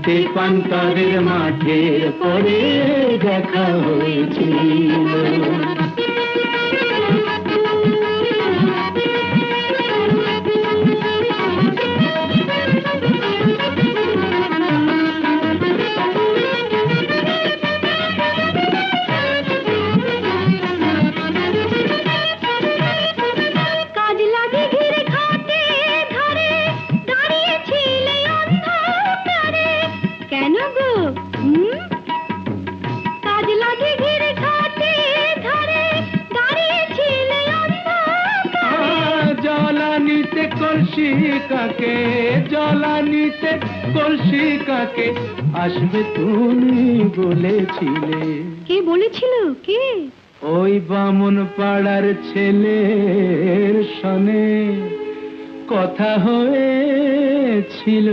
তেপান্তরের মাঠের পরে দেখা হয়েছিল। জ্বালানিতে কলসি কাকে আসবে তুমি বলেছিলে? কে বলেছিল? কে? ওই বামন পাড়ার ছেলের সনে কথা হয়েছিল।